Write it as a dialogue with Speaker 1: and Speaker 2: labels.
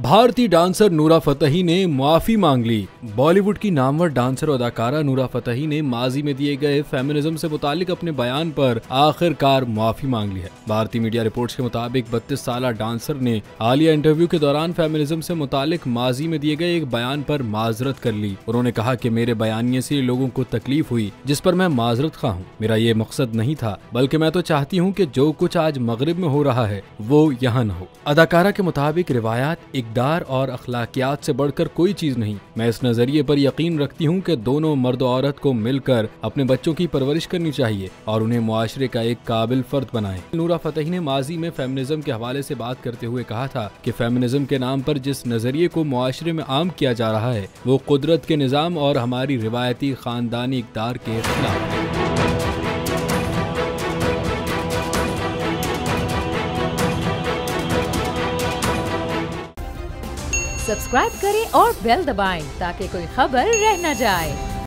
Speaker 1: भारतीय डांसर नूरा फतेही ने माफी मांग ली। बॉलीवुड की नामवर डांसर और अदाकारा नूरा फतेही ने माजी में दिए गए फेमिनिज्म से मुतालिक अपने बयान पर आखिरकार माफी मांग ली है। भारतीय मीडिया रिपोर्ट्स के मुताबिक 32 साल डांसर ने हालिया इंटरव्यू के दौरान फेमिनिज्म से मुतालिक माजी में दिए गए एक बयान पर माजरत कर ली। उन्होंने कहा कि मेरे बयानिए से लोगों को तकलीफ हुई, जिस पर मैं माजरत खा हूँ। मेरा ये मकसद नहीं था, बल्कि मैं तो चाहती हूँ कि जो कुछ आज मगरिब में हो रहा है वो यहाँ न हो। अदाकारा के मुताबिक रिवायात, इक़दार और अखलाकियात से बढ़कर कोई चीज नहीं। मैं इस नजरिए पर यकीन रखती हूँ कि दोनों मर्द और औरत को मिलकर अपने बच्चों की परवरिश करनी चाहिए और उन्हें मुआशरे का एक काबिल फर्द बनाएं। नूरा फतेही ने माजी में फेमिनिज्म के हवाले से बात करते हुए कहा था कि फेमिनिज्म के नाम पर जिस नजरिए को मुआशरे में आम किया जा रहा है वो कुदरत के निज़ाम और हमारी रिवायती खानदानी इक़दार के खिलाफ है।
Speaker 2: सब्सक्राइब करें और बेल दबाएं ताकि कोई खबर रह न जाए।